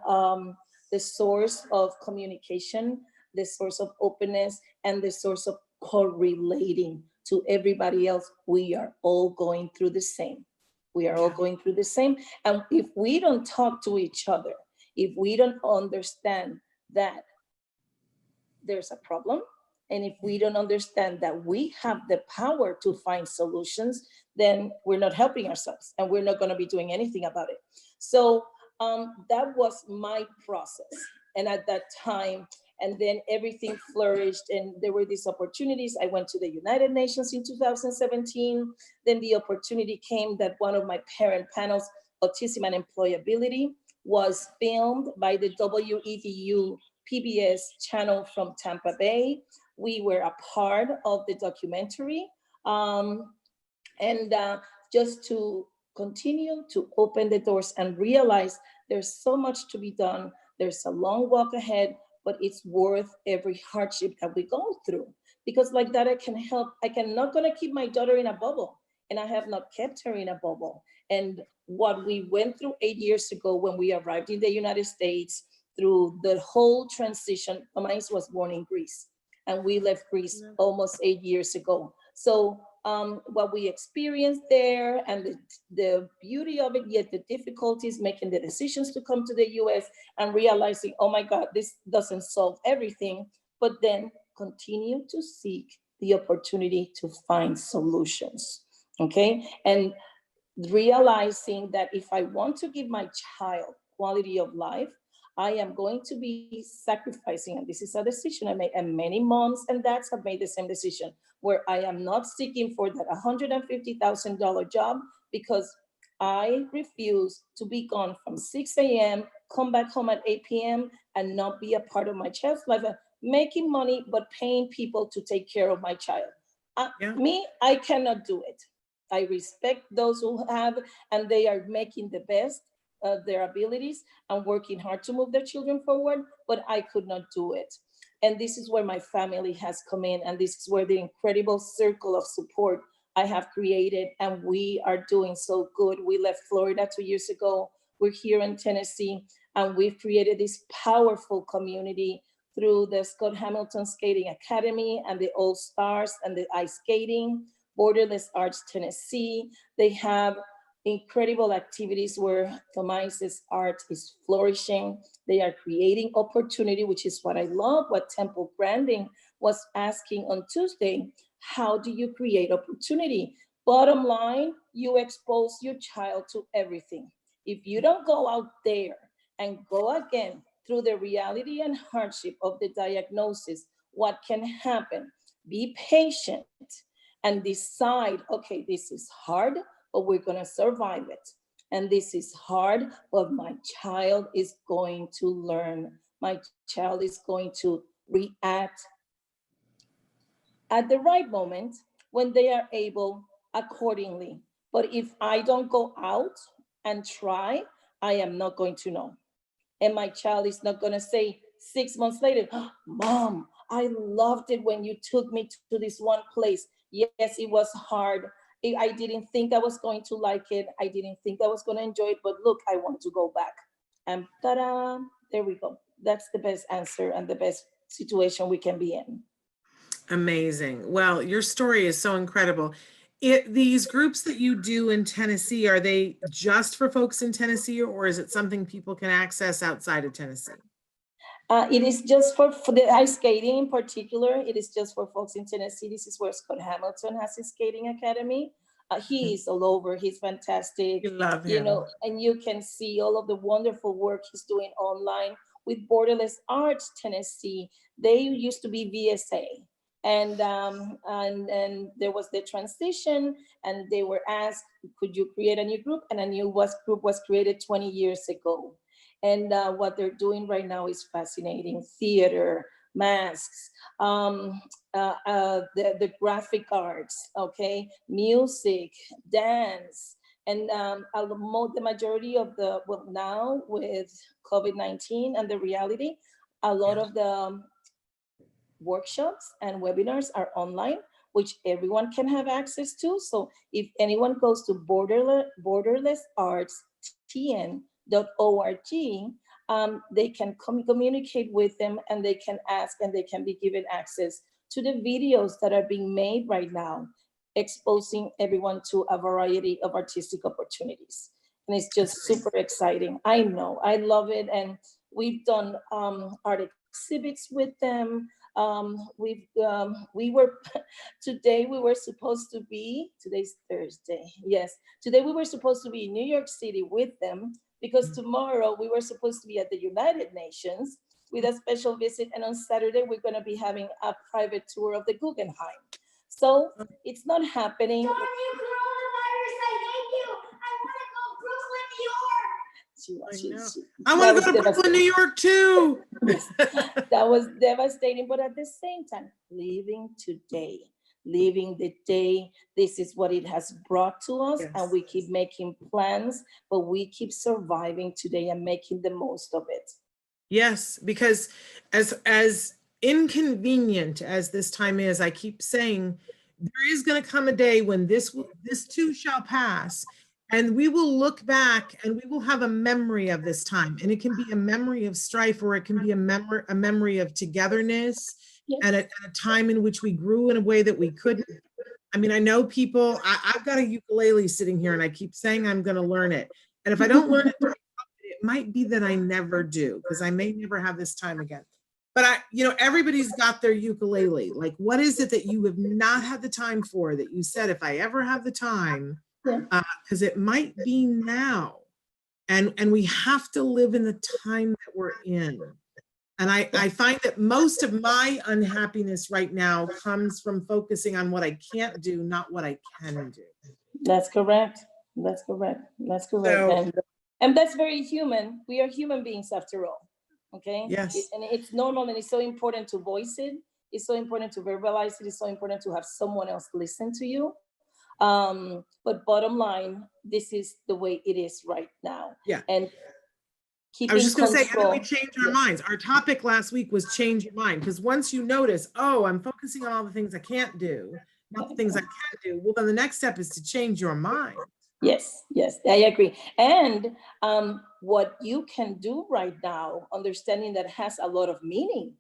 the source of communication, the source of openness, and the source of correlating to everybody else. We are all going through the same. We are all going through the same. And if we don't talk to each other, if we don't understand that there's a problem, and if we don't understand that we have the power to find solutions, then we're not helping ourselves, and we're not going to be doing anything about it. So that was my process. And at that time, and then everything flourished, and there were these opportunities. I went to the United Nations in 2017. Then the opportunity came that one of my parent panels, Autism and Employability, was filmed by the WEDU PBS channel from Tampa Bay. We were a part of the documentary. Just to continue to open the doors and realize there's so much to be done. There's a long walk ahead, but it's worth every hardship that we go through. Because like that, I can help. I'm not gonna keep my daughter in a bubble, and I have not kept her in a bubble. And what we went through 8 years ago when we arrived in the United States, through the whole transition, Amais was born in Greece, and we left Greece almost 8 years ago. So what we experienced there, and the beauty of it, yet the difficulties, making the decisions to come to the US and realizing, oh my God, this doesn't solve everything, but then continue to seek the opportunity to find solutions, okay? And realizing that if I want to give my child quality of life, I am going to be sacrificing, and this is a decision I made, and many moms and dads have made the same decision, where I am not seeking for that $150,000 job, because I refuse to be gone from 6 a.m., come back home at 8 p.m., and not be a part of my child's life, making money, but paying people to take care of my child. Me, I cannot do it. I respect those who have, and they are making the best of their abilities and working hard to move their children forward, but I could not do it. And this is where my family has come in, and this is where the incredible circle of support I have created, and we are doing so good. We left Florida 2 years ago. We're here in Tennessee, and we've created this powerful community through the Scott Hamilton Skating Academy and the All Stars and the ice skating, Borderless Arts Tennessee. They have incredible activities where Tomais' art is flourishing. They are creating opportunity, which is what I love, what Temple Branding was asking on Tuesday. How do you create opportunity? Bottom line, you expose your child to everything. If you don't go out there and go again through the reality and hardship of the diagnosis, what can happen? Be patient and decide, okay, this is hard, but we're gonna survive it. And this is hard, but my child is going to learn. My child is going to react at the right moment when they are able accordingly. But if I don't go out and try, I am not going to know. And my child is not gonna say 6 months later, oh, Mom, I loved it when you took me to this one place. Yes, it was hard. I didn't think I was going to like it. I didn't think I was going to enjoy it, but look, I want to go back. And ta-da, there we go. That's the best answer and the best situation we can be in. Amazing. Well, your story is so incredible. These groups that you do in Tennessee, are they just for folks in Tennessee, or is it something people can access outside of Tennessee? It is just for the ice skating in particular. It is just for folks in Tennessee. This is where Scott Hamilton has his skating academy. He is all over. He's fantastic. You love him. You know, and you can see all of the wonderful work he's doing online with Borderless Arts Tennessee. They used to be VSA. And there was the transition, and they were asked, could you create a new group? And a new group was created 20 years ago. And what they're doing right now is fascinating. Theater, masks, the graphic arts, okay, music, dance, and the majority of now with COVID-19 and the reality, a lot of the workshops and webinars are online, which everyone can have access to. So if anyone goes to borderlessartstn.org, they can communicate with them, and they can ask, and they can be given access to the videos that are being made right now, exposing everyone to a variety of artistic opportunities. And it's just super exciting. I know, I love it. And we've done art exhibits with them. Today we were supposed to be, today's Thursday, yes. Today we were supposed to be in New York City with them, because tomorrow we were supposed to be at the United Nations with a special visit. And on Saturday, we're gonna be having a private tour of the Guggenheim. So it's not happening. Darn you, coronavirus, I hate you. I want to go Brooklyn, New York. I want to go to Brooklyn, New York too. That was devastating, but at the same time, living today, living the day, this is what it has brought to us. Yes. And we keep making plans, but we keep surviving today and making the most of it. Yes, because as inconvenient as this time is, I keep saying there is going to come a day when this too shall pass. And we will look back and we will have a memory of this time. And it can be a memory of strife, or it can be a memory of togetherness. Yes. And a time in which we grew in a way that we couldn't. I mean, I know people, I've got a ukulele sitting here and I keep saying I'm going to learn it. And if I don't learn it, it might be that I never do, because I may never have this time again. But everybody's got their ukulele. Like, what is it that you have not had the time for, that you said, if I ever have the time, because it might be now, and we have to live in the time that we're in. And I find that most of my unhappiness right now comes from focusing on what I can't do, not what I can do. That's correct. That's correct. That's correct. So, and that's very human. We are human beings after all. Okay. Yes. And it's normal, and it's so important to voice it. It's so important to verbalize it. It's so important to have someone else listen to you. But bottom line, this is the way it is right now. Yeah. And I was just going to say, how do we change our minds? Our topic last week was change your mind, because once you notice, oh, I'm focusing on all the things I can't do, not the things I can do, well, then the next step is to change your mind. Yes, I agree. And what you can do right now, understanding that has a lot of meaning.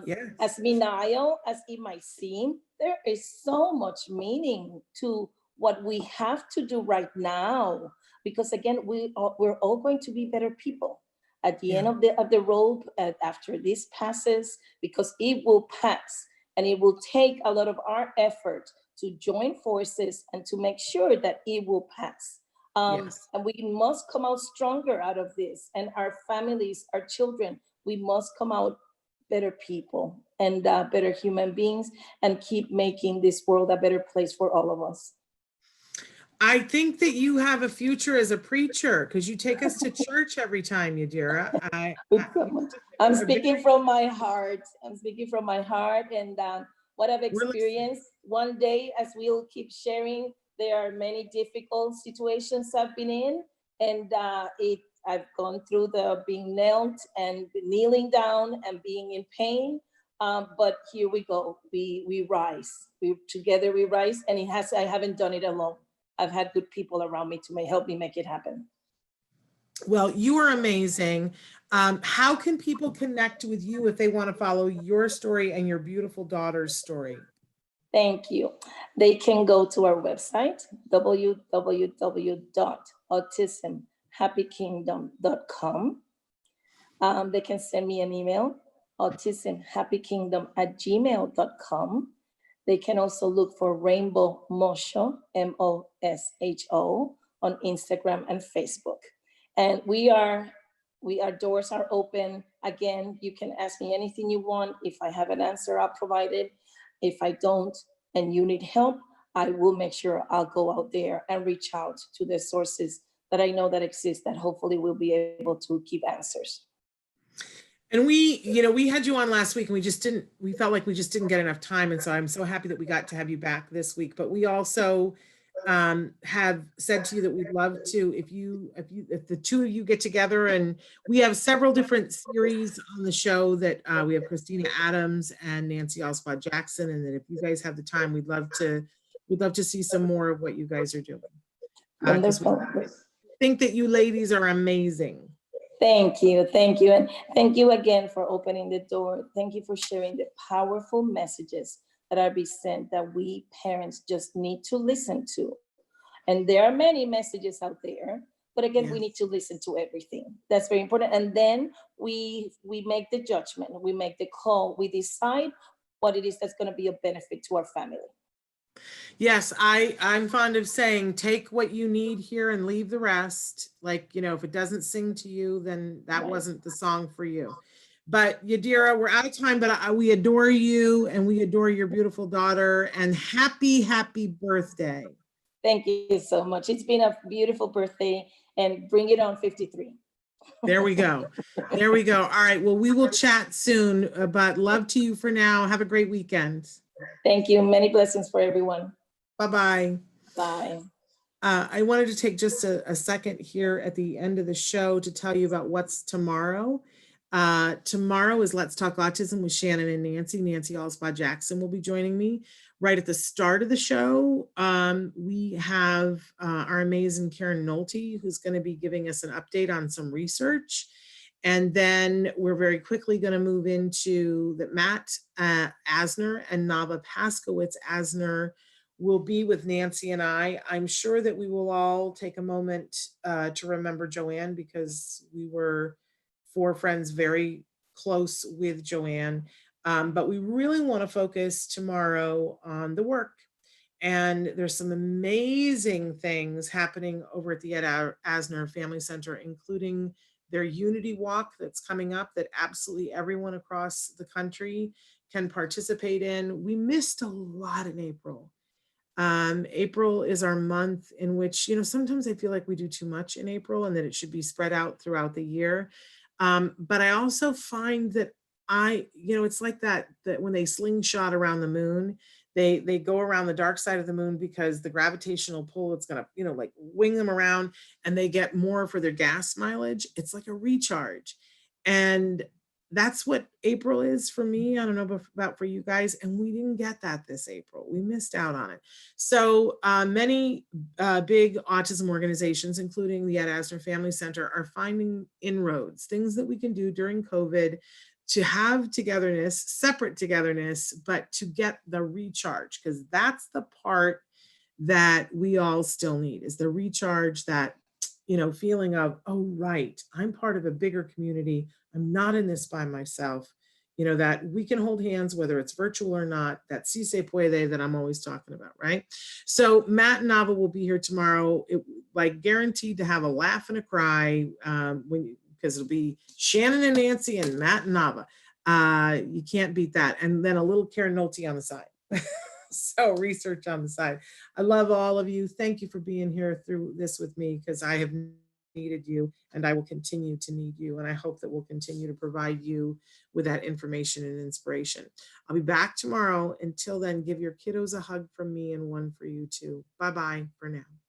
Yes. As benign as it might seem, there is so much meaning to what we have to do right now, because again, we're all going to be better people at the end of the road after this passes, because it will pass, and it will take a lot of our effort to join forces and to make sure that it will pass. And we must come out stronger out of this, and our families, our children, we must come out better people and better human beings, and keep making this world a better place for all of us. I think that you have a future as a preacher, because you take us to church every time, Yadira. I'm speaking from my heart. I'm speaking from my heart, and what I've experienced one day, as we'll keep sharing, there are many difficult situations I've been in, and I've gone through the being knelt and kneeling down and being in pain. But here we go. We rise. Together we rise, and I haven't done it alone. I've had good people around me to help me make it happen. Well, you are amazing. How can people connect with you if they want to follow your story and your beautiful daughter's story? Thank you. They can go to our website, www.autismhappykingdom.com. They can send me an email, autismhappykingdom@gmail.com. They can also look for Rainbow Mosho, Mosho, on Instagram and Facebook. And our doors are open. Again, you can ask me anything you want. If I have an answer, I'll provide it. If I don't, and you need help, I will make sure I'll go out there and reach out to the sources that I know that exist that hopefully will be able to give answers. And we had you on last week and we felt like we just didn't get enough time. And so I'm so happy that we got to have you back this week. But we also have said to you that we'd love to, if the two of you get together, and we have several different series on the show that we have Christina Adams and Nancy Alspaugh Jackson. And that if you guys have the time, we'd love to see some more of what you guys are doing. Because we think that you ladies are amazing. Thank you. And thank you again for opening the door. Thank you for sharing the powerful messages that are being sent that we parents just need to listen to. And there are many messages out there, but again, we need to listen to everything. That's very important. And then we make the judgment, we make the call, we decide what it is that's going to be a benefit to our family. Yes, I'm fond of saying, take what you need here and leave the rest. Like, if it doesn't sing to you, then that wasn't the song for you. But Yadira, we're out of time, but we adore you and we adore your beautiful daughter, and happy birthday. Thank you so much. It's been a beautiful birthday, and bring it on 53. There we go. All right. Well, we will chat soon, but love to you for now. Have a great weekend. Thank you. Many blessings for everyone. Bye-bye. Bye. I wanted to take just a second here at the end of the show to tell you about what's tomorrow. Tomorrow is Let's Talk Autism with Shannon and Nancy. Nancy Alspaugh Jackson will be joining me. Right at the start of the show, we have our amazing Karen Nolte, who's going to be giving us an update on some research. And then we're very quickly going to move into that Matt Asner and Nava Paskowitz Asner will be with Nancy and I. I'm sure that we will all take a moment to remember Joanne, because we were four friends very close with Joanne. But we really want to focus tomorrow on the work. And there's some amazing things happening over at the Ed Asner Family Center, including their Unity Walk that's coming up that absolutely everyone across the country can participate in. We missed a lot in April. April is our month in which, sometimes I feel like we do too much in April and that it should be spread out throughout the year. But I also find that it's like that when they slingshot around the moon, they go around the dark side of the moon because the gravitational pull, it's going to, like wing them around, and they get more for their gas mileage. It's like a recharge. And that's what April is for me. I don't know about for you guys. And we didn't get that this April. We missed out on it. So many big autism organizations, including the Ed Asner Family Center, are finding inroads, things that we can do during COVID to have togetherness, separate togetherness, but to get the recharge, because that's the part that we all still need, is the recharge, that, feeling of, oh, right, I'm part of a bigger community. I'm not in this by myself, that we can hold hands, whether it's virtual or not, that si se puede that I'm always talking about, right? So Matt and Nava will be here tomorrow, guaranteed to have a laugh and a cry because it'll be Shannon and Nancy and Matt and Nava. You can't beat that. And then a little Karen Nolte on the side. So research on the side. I love all of you. Thank you for being here through this with me, because I have needed you and I will continue to need you. And I hope that we'll continue to provide you with that information and inspiration. I'll be back tomorrow. Until then, give your kiddos a hug from me and one for you too. Bye-bye for now.